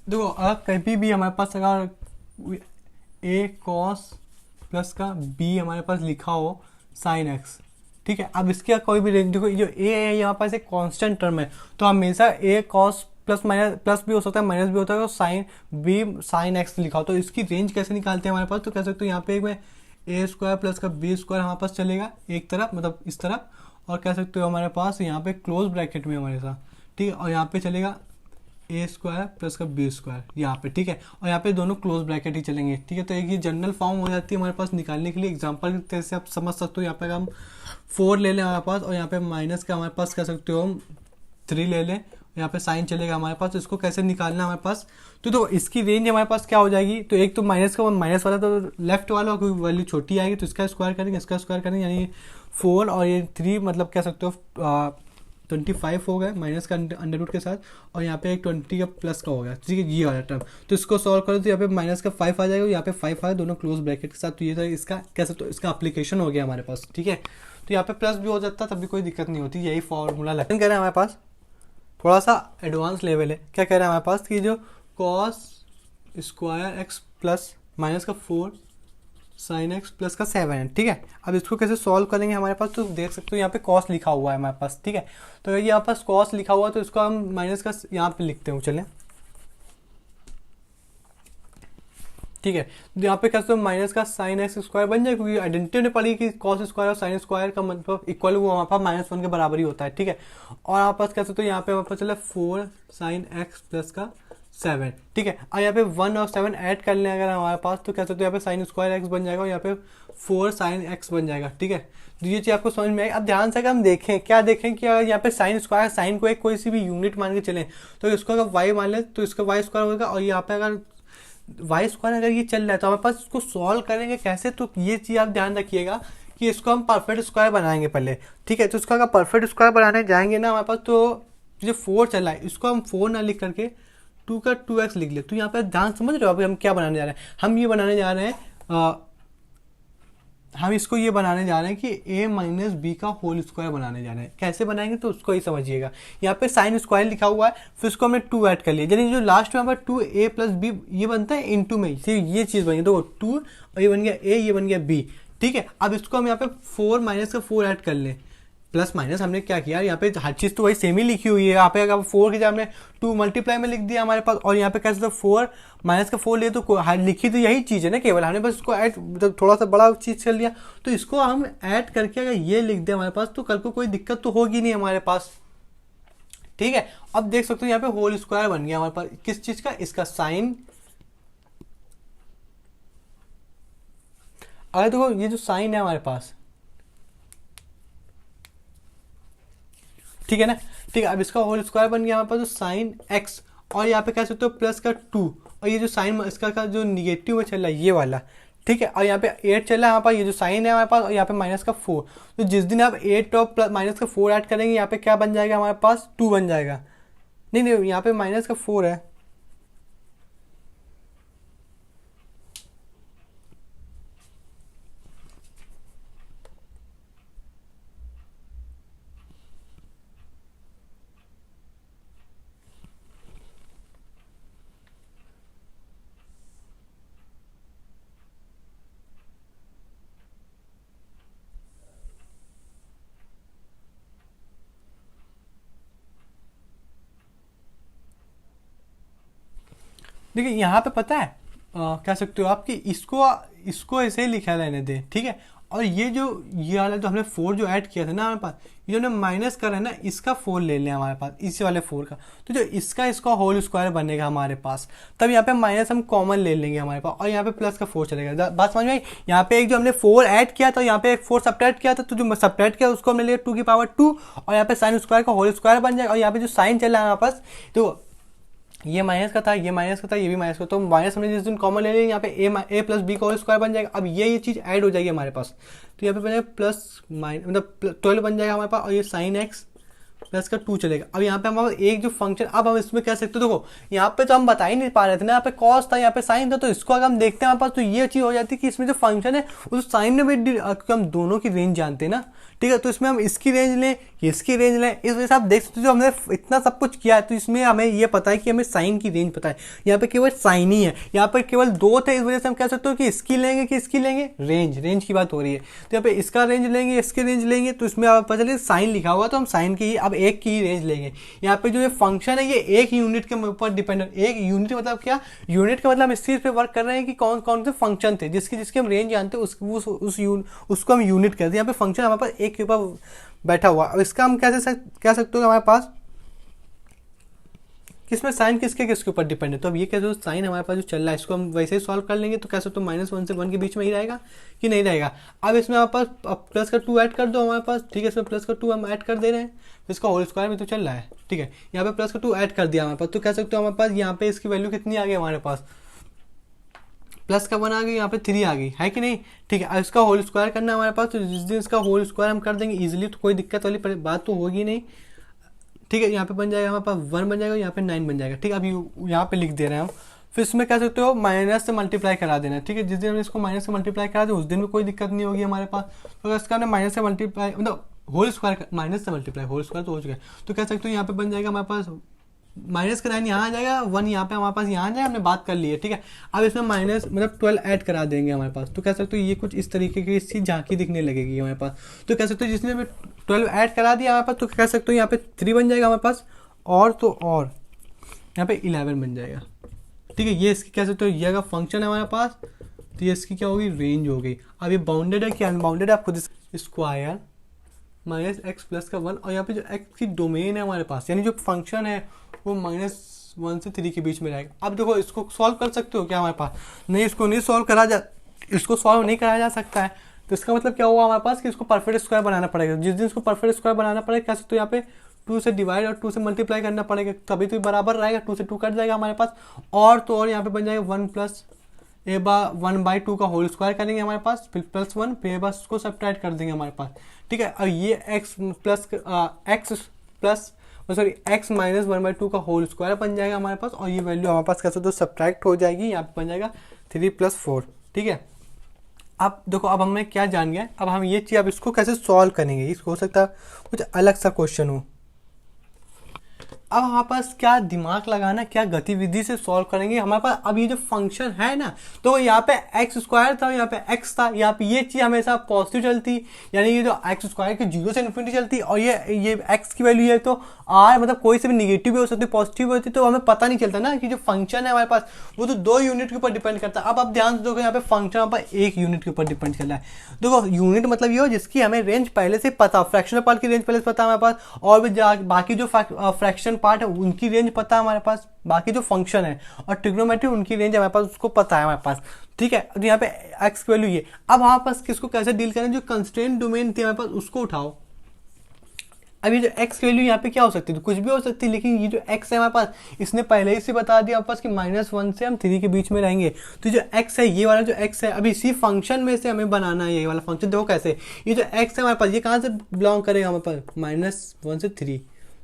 देखो अगर कभी भी हमारे पास अगर ए कॉस प्लस का बी हमारे पास लिखा हो साइन एक्स, ठीक है, अब इसके कोई भी रेंज, देखो जो ए है यहाँ पास एक कांस्टेंट टर्म है, तो हमेशा ए कॉस प्लस माइनस, प्लस भी हो सकता है माइनस भी होता है, तो साइन बी साइन एक्स लिखा हो, तो इसकी रेंज कैसे निकालते हैं हमारे पास, तो कह सकते हो यहाँ पे एक में ए स्क्वायर प्लस का बी स्क्वायर हमारे पास चलेगा एक तरफ, मतलब इस तरफ, और कह सकते हो हमारे पास यहाँ पे क्लोज ब्रैकेट में हमारे साथ, ठीक है, और यहाँ पे चलेगा ए स्क्वायर प्लस का बी स्क्वायर यहाँ पे, ठीक है, और यहाँ पे दोनों क्लोज ब्रैकेट ही चलेंगे, ठीक है, तो एक ये जनरल फॉर्म हो जाती है हमारे पास निकालने के लिए। एग्जांपल की तरह से आप समझ सकते हो, यहाँ पे हम 4 ले लें हमारे पास, और यहाँ पे माइनस का हमारे पास कह सकते हो हम 3 ले लें, यहाँ पे साइन चलेगा हमारे पास, तो इसको कैसे निकालना हमारे पास, तो इसकी रेंज हमारे पास क्या हो जाएगी, तो एक तो माइनस का माइनस वाला तो लेफ्ट वाला वैल्यू छोटी आएगी, तो इसका स्क्वायर करेंगे, इसका स्क्वायर करेंगे, यानी 4 और ये 3, मतलब कह सकते हो 25 हो गया माइनस का अंडर रूट के साथ, और यहाँ पे एक 20 का प्लस का हो गया, ठीक है, ये वाला टर्म, तो इसको सॉल्व करो तो यहाँ पे माइनस का 5 आ जाएगा, यहाँ पे 5 आया, दोनों क्लोज ब्रैकेट के साथ, तो ये था इसका कैसे, तो इसका एप्लीकेशन हो गया हमारे पास, ठीक है, तो यहाँ पे प्लस भी हो जाता तब भी कोई दिक्कत नहीं होती, यही फॉर्मूला लगता है। कह रहे हैं हमारे पास थोड़ा सा एडवांस लेवल है, क्या कह रहे हैं हमारे पास कि जो cos square x plus minus का 4 साइन एक्स प्लस का 7 है, ठीक है, अब इसको कैसे सॉल्व करेंगे हमारे पास, तो देख सकते हो यहाँ पे कॉस लिखा हुआ है हमारे पास, ठीक है, तो ये यहाँ पास कॉस लिखा हुआ है, तो इसको हम माइनस का यहाँ पे लिखते हैं, चलें, ठीक है, तो यहाँ पे कैसे माइनस का साइन एक्स स्क्वायर बन जाए, क्योंकि आइडेंटिटी ने पड़ी कि कॉस स्क्वायर और साइन स्क्वायर का मतलब इक्वल, वो हमारे पास -1 के बराबर ही होता है, ठीक है, और हमारे पास कैसे, तो यहाँ पे हमारे पास चला 4 साइन एक्स प्लस का 7, ठीक है, और यहाँ पे 1 और 7 ऐड कर लें अगर हमारे पास, तो कैसे, तो यहाँ पे साइन स्क्वायर एक्स बन जाएगा, और यहाँ पे 4 साइन एक्स बन जाएगा, ठीक है, तो ये चीज़ आपको समझ में आएगी। अब ध्यान से अगर हम देखें, क्या देखें कि अगर यहाँ पे साइन स्क्वायर, साइन को एक कोई सी भी यूनिट मान के चलें, तो इसको अगर वाई मान लें तो इसका वाई स्क्वायर होगा, और यहाँ पे अगर वाई स्क्वायर अगर ये चल रहा है तो हमारे पास इसको सॉल्व करेंगे कैसे, तो ये चीज़ आप ध्यान रखिएगा कि इसको हम परफेक्ट स्क्वायर बनाएंगे पहले, ठीक है, तो इसको अगर परफेक्ट स्क्वायर बनाने जाएंगे ना हमारे पास, तो जो 4 चला है इसको हम 4 ना लिख करके 2 का 2x लिख ले, तो यहाँ पे ध्यान समझ रहे हो अभी हम क्या बनाने जा रहे हैं, हम ये बनाने जा रहे हैं हम इसको ये बनाने जा रहे हैं कि a माइनस बी का होल स्क्वायर बनाने जा रहे हैं, कैसे बनाएंगे तो उसको ही समझिएगा। यहाँ पे साइन स्क्वायर लिखा हुआ है, फिर उसको हमने 2 ऐड कर लिया, यानी जो लास्ट में हमारा 2a प्लस बी ये बनता है इनटू में, ये चीज़ बनी, तो 2 और ये बन गया a, ये बन गया b, ठीक है, अब इसको हम यहाँ पे 4 माइनस का 4 ऐड कर लें, प्लस माइनस हमने क्या किया, यहाँ पे हर चीज़ तो वही सेम ही लिखी हुई है, यहाँ पे अगर 4 की जगह हमने 2 मल्टीप्लाई में लिख दिया हमारे पास, और यहाँ पे कैसे, तो 4 माइनस का 4 लिए तो लिखी तो यही चीज़ है ना, केवल हमने बस इसको ऐड, मतलब थोड़ा सा बड़ा चीज़ कर लिया, तो इसको हम ऐड करके अगर ये लिख दें हमारे पास, तो कल को कोई दिक्कत तो होगी नहीं हमारे पास, ठीक है। अब देख सकते हो यहाँ पे होल स्क्वायर बन गया हमारे पास, किस चीज़ का, इसका साइन, अगर देखो ये जो साइन है हमारे पास, ठीक है ना, ठीक है, अब इसका होल स्क्वायर बन गया हमारे पास, जो साइन एक्स, और यहाँ पे कह सकते हो प्लस का 2, और ये जो साइन इसका का जो निगेटिव में चल रहा है ये वाला, ठीक है, और यहाँ पे 8 चल रहा है हमारे पास, ये जो साइन है हमारे पास, और यहाँ पे माइनस का 4, तो जिस दिन आप 8 और प्लस माइनस का 4 ऐड करेंगे, यहाँ पे क्या बन जाएगा हमारे पास, 2 बन जाएगा, नहीं नहीं यहाँ पे माइनस का 4 है, देखिए यहाँ पे पता है कह सकते हो आप कि इसको इसको ऐसे ही लिखा रहने दें, ठीक है, और ये जो ये वाला जो हमने 4 जो ऐड किया था ना हमारे पास, ये जो हमने माइनस कर है ना, इसका 4 ले लें हमारे पास, इसी वाले 4 का, तो जो इसका होल स्क्वायर बनेगा हमारे पास, तब यहाँ पे माइनस हम कॉमन ले लेंगे हमारे पास, और यहाँ पे प्लस का 4 चलेगा, बात समझ में आई। यहाँ पे एक जो हमने 4 ऐड किया था, यहाँ पे एक 4 सब्ट्रैक्ट किया था, तो जो सब्ट्रैक्ट किया उसको हमने लिया 2 की पावर 2, और यहाँ पे साइन स्क्वायर का होल स्क्वायर बन जाएगा, और यहाँ पे जो साइन चल रहा है हमारे पास, तो ये माइनस का था, ये माइनस का था, ये भी माइनस का, तो माइनस हमने जिस दिन कॉमन ले लिया, यहाँ पे ए प्लस बी का होल स्क्वायर बन जाएगा, अब ये चीज़ ऐड हो जाएगी हमारे पास, तो यहाँ पे बन जाएगा प्लस माइनस, मतलब 12 बन जाएगा हमारे पास, और ये साइन एक्स प्लस का 2 चलेगा। अब यहाँ पे हमारे एक जो फंक्शन, अब हम इसमें कह सकते हो, देखो यहाँ पे तो हम बता ही नहीं पा रहे थे ना, यहाँ पे कॉस था, यहाँ पे साइन था, तो इसको अगर हम देखते हैं हमारे पास, तो ये चीज़ हो जाती है कि इसमें जो फंक्शन है उस साइन में भी, क्योंकि हम दोनों की रेंज जानते हैं ना, ठीक है, तो इसमें हम इसकी रेंज लें, इसकी रेंज लें, इस वजह से आप देख सकते हो जो हमने इतना सब कुछ किया है, तो इसमें हमें ये पता है कि हमें साइन की रेंज पता है। यहाँ पे केवल साइन ही है, यहाँ पर केवल 2 थे, इस वजह से हम कह सकते हो कि इसकी लेंगे कि इसकी लेंगे, रेंज की बात हो रही है, तो यहाँ पे इसका रेंज लेंगे, इसकी रेंज लेंगे, तो इसमें आप पता चले साइन लिखा हुआ, तो हम साइन की ही अब एक की ही रेंज लेंगे। यहाँ पे जो ये फंक्शन है ये एक यूनिट के ऊपर डिपेंडेंट, एक यूनिट मतलब क्या, यूनिट का मतलब हम इस चीज़ पे वर्क कर रहे हैं कि कौन कौन से फंक्शन थे जिसकी हम रेंज जानते हैं, उसको हम यूनिट कहते हैं। यहाँ पे फंक्शन हमारे पास एक के ऊपर बैठा हुआ। अब इसका हम कैसे कह सकते हो हमारे पास किसमें साइन किसके ऊपर डिपेंड है, तो अब ये कहते हो साइन हमारे पास जो चल रहा है इसको हम वैसे ही सॉल्व कर लेंगे, तो कह सकते हो -1 से 1 के बीच में ही रहेगा कि नहीं रहेगा। अब इसमें हमारे पास प्लस का 2 ऐड कर दो हमारे पास, ठीक है, इसमें प्लस का 2 हम ऐड कर दे रहे हैं, तो इसका होल स्क्वायर में तो चल रहा है, ठीक है, यहाँ पे प्लस का 2 ऐड कर दिया हमारे पास, तो कह सकते हो हमारे पास यहाँ पे इसकी वैल्यू कितनी आ गई हमारे पास, प्लस का 1 आ गई, यहाँ पे 3 आ गई है कि नहीं, ठीक है। अब इसका होल स्क्वायर करना है हमारे पास, तो जिस दिन इसका होल स्क्वायर हम कर देंगे इजीली, तो कोई दिक्कत वाली बात तो होगी नहीं, ठीक है। यहाँ पे बन जाएगा हमारे पास 1 बन जाएगा, यहाँ पे 9 बन जाएगा, ठीक है। अब यहाँ पे लिख दे रहे हैं हम, फिर इसमें कह सकते हो माइनस से मल्टीप्लाई करा देना, ठीक है, जिस दिन हमने इसको माइनस से मल्टीप्लाई करा दे उस दिन में कोई दिक्कत नहीं होगी हमारे पास। तो इसका हमने माइनस से मल्टीप्लाई मतलब होल स्क्वायर, माइनस से मल्टीप्लाई, होल स्क्वायर तो हो चुका है, तो कह सकते हो यहाँ पे बन जाएगा हमारे पास माइनस का 9 यहाँ आ जाएगा, 1 यहाँ पे हमारे पास यहाँ आ जाएगा, हमने बात कर ली है, ठीक है। अब इसमें माइनस मतलब 12 ऐड करा देंगे हमारे पास, तो कह सकते हो ये कुछ इस तरीके की इसकी झांकी दिखने लगेगी हमारे पास, तो कह सकते हो जिसने भी 12 ऐड करा दिया हमारे पास, तो कह सकते हो यहाँ पे 3 बन जाएगा हमारे पास, और तो और यहाँ पे 11 बन जाएगा, ठीक है। ये इसकी कह सकते हो ये अगर फंक्शन है हमारे पास, तो ये इसकी क्या होगी, रेंज हो गई। अब ये बाउंडेड है कि अनबाउंडेड है, आप खुद स्क्वायर माइनस एक्स प्लस का 1, और यहाँ पे जो एक्स की डोमेन है हमारे पास, यानी जो फंक्शन है वो -1 से 3 के बीच में रहेगा। अब देखो इसको सॉल्व कर सकते हो क्या हमारे पास, नहीं, इसको नहीं सॉल्व करा जा, इसको सॉल्व नहीं कराया जा सकता है, तो इसका मतलब क्या हुआ हमारे पास कि इसको परफेक्ट स्क्वायर बनाना पड़ेगा। जिस दिन इसको परफेक्ट स्क्वायर बनाना पड़ेगा, कह सकते हो यहाँ पे 2 से डिवाइड और 2 से मल्टीप्लाई करना पड़ेगा, तभी तो बराबर रहेगा, 2 से 2 कट जाएगा हमारे पास, और तो और यहाँ पे बन जाएगा 1 प्लस a/1/2 का होल स्क्वायर करेंगे हमारे पास, फिर +1, फिर बस उसको सब्ट्रैक्ट कर देंगे हमारे पास, ठीक है। अब ये x माइनस 1/2 का होल स्क्वायर बन जाएगा हमारे पास, और ये वैल्यू हमारे पास कैसे तो सब्ट्रैक्ट हो जाएगी, यहाँ पे बन जाएगा 3 + 4, ठीक है। अब देखो अब हमें क्या जान गया, अब हम ये चीज़ अब इसको कैसे सॉल्व करेंगे, इसको हो सकता है कुछ अलग सा क्वेश्चन हो। अब हमारे पास क्या दिमाग लगाना, क्या गतिविधि से सॉल्व करेंगे हमारे पास। अब ये जो फंक्शन है ना, तो यहाँ पे एक्स स्क्वायर था, यहाँ पे एक्स था, यहाँ पे ये चीज़ हमेशा पॉजिटिव चलती, यानी ये जो एक्स स्क्वायर की 0 से इन्फिनिटी चलती, और ये एक्स की वैल्यू है तो आर मतलब कोई से भी निगेटिव भी हो सकती, पॉजिटिव भी होती, तो हमें पता नहीं चलता ना कि जो फंक्शन है हमारे पास वो तो 2 यूनिट के ऊपर डिपेंड करता है। अब आप ध्यान से देखो यहाँ पे फंक्शन हमारे पास 1 यूनिट के ऊपर डिपेंड कर रहा है। देखो यूनिट मतलब ये हो जिसकी हमें रेंज पहले से पता, फ्रैक्शनल पार्ट की रेंज पहले से पता है हमारे पास, और भी बाकी जो फ्रैक्शन पार्ट है उनकी रेंज पता है हमारे पास, बाकी जो फंक्शन है और ट्रिग्नोमेट्री उनकी रेंज हमारे पास उसको पता है हमारे पास, ठीक है। तो यहाँ पे एक्स की वैल्यू ये, अब हमारे पास किसको कैसे डील करें, जो कंस्ट्रेंट डोमेन थी हमारे पास उसको उठाओ। अब ये जो एक्स की वैल्यू यहाँ पे क्या हो सकती है, तो कुछ भी हो सकती है, लेकिन ये जो एक्स है हमारे पास इसने पहले ही से बता दिया हमारे पास कि -1 से हम 3 के बीच में रहेंगे, तो जो एक्स है ये वाला जो एक्स है, अभी इसी फंक्शन में से हमें बनाना है ये वाला फंक्शन। देखो कैसे, ये जो एक्स है हमारे पास ये कहाँ से बिलोंग करेगा हमारे पास, -1 से 3,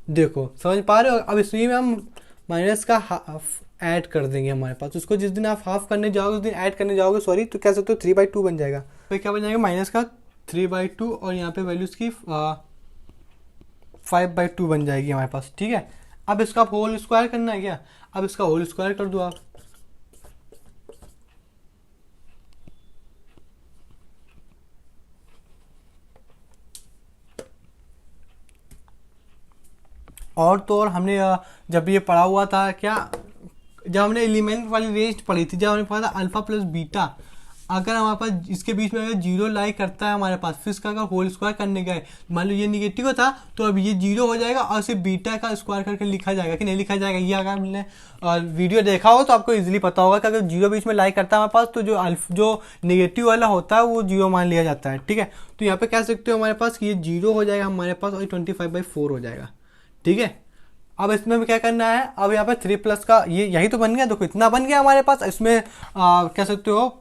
देखो समझ पा रहे हो। अब इसी में हम माइनस का हाफ ऐड कर देंगे हमारे पास, उसको जिस दिन आप हाफ करने जाओगे उस दिन ऐड करने जाओगे, सॉरी, तो कह सकते हो 3/2 बन जाएगा, तो क्या बन जाएगा माइनस का 3/2, और यहाँ पे वैल्यूज की 5/2 बन जाएगी हमारे पास, ठीक है। अब इसका होल स्क्वायर करना है क्या, अब इसका होल स्क्वायर कर दो आप, और तो और हमने जब ये पढ़ा हुआ था क्या, जब हमने एलिमेंट वाली रेंज पढ़ी थी, जब हमने पढ़ा था अल्फा प्लस बीटा, अगर हमारे पास इसके बीच में अगर 0 लाई करता है हमारे पास, फिर इसका अगर होल स्क्वायर करने गए, मान लो ये निगेटिव था तो अब ये 0 हो जाएगा, और सिर्फ बीटा का स्क्वायर करके लिखा जाएगा कि नहीं लिखा जाएगा। ये अगर हमने वीडियो देखा हो तो आपको इजीली पता होगा कि अगर 0 बीच में लाई करता है हमारे पास, तो जो निगेटिव वाला होता है वो 0 मान लिया जाता है, ठीक है। तो यहाँ पे कह सकते हो हमारे पास कि ये 0 हो जाएगा हमारे पास, और 25/4 हो जाएगा, ठीक है। अब इसमें भी क्या करना है, अब यहाँ पे 3 प्लस का ये यही तो बन गया, देखो इतना बन गया हमारे पास। इसमें कह सकते हो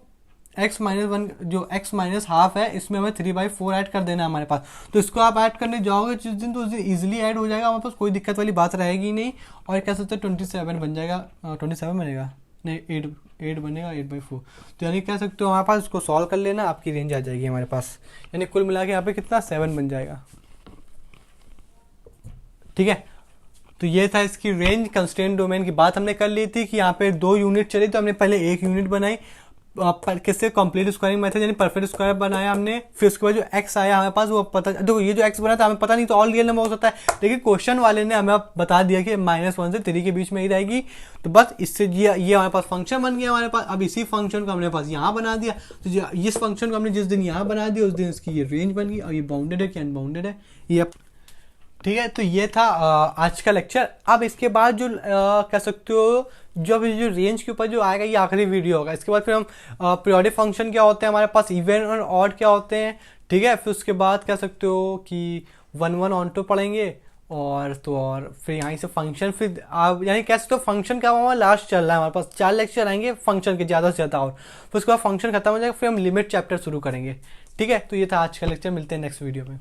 एक्स माइनस वन जो एक्स माइनस हाफ है इसमें हमें 3/4 ऐड कर देना है हमारे पास। तो इसको आप ऐड करने जाओगे जिस दिन, तो उस दिन ईजिली ऐड हो जाएगा, हमारे पास कोई दिक्कत वाली बात रहेगी नहीं। और कह सकते हैं 27 बन जाएगा, 27 बनेगा नहीं, 8 बनेगा 8/4। तो यानी कह सकते हो हमारे पास इसको सॉल्व कर लेना, आपकी रेंज आ जाएगी हमारे पास। यानी कुल मिला के यहाँ पे कितना 7 बन जाएगा। ठीक है, तो ये था इसकी रेंज। कंस्ट्रेंट डोमेन की बात हमने कर ली थी कि यहाँ पे 2 यूनिट चली, तो हमने पहले 1 यूनिट बनाई किससे, कंप्लीट स्क्वायरिंग मेथड यानी परफेक्ट स्क्वायर बनाया हमने। फिर उसके बाद जो एक्स आया हमारे पास वो पता, देखो ये जो एक्स बना था हमें पता नहीं तो ऑल रियल नंबर हो सकता है, लेकिन क्वेश्चन वाले ने हमें बता दिया कि -1 से 3 के बीच में ही रहेगी। तो बस इससे ये हमारे पास फंक्शन बन गया हमारे पास। अब इसी फंक्शन को हमने पास यहाँ बना दिया, तो इस फंक्शन को हमने जिस दिन यहाँ बना दिया उस दिन इसकी ये रेंज बन गई। और ये बाउंडेड है कि अनबाउंडेड है ये। ठीक है, तो ये था आज का लेक्चर। अब इसके बाद जो कह सकते हो जो रेंज के ऊपर जो आएगा ये आखिरी वीडियो होगा। इसके बाद फिर हम पीरियोडिक फंक्शन क्या होते हैं हमारे पास, इवन और ऑड क्या होते हैं। ठीक है, फिर उसके बाद कह सकते हो कि 1 ऑन टू पढ़ेंगे। और फिर यहाँ से फंक्शन, फिर आप यानी कह सकते हो फंक्शन का हमारा लास्ट चल रहा है, हमारे पास 4 लेक्चर आएंगे फंक्शन के ज़्यादा से ज़्यादा। और फिर उसके बाद फंक्शन खत्म हो जाएगा, फिर हम लिमिट चैप्टर शुरू करेंगे। ठीक है, तो ये था आज का लेक्चर, मिलते हैं नेक्स्ट वीडियो में।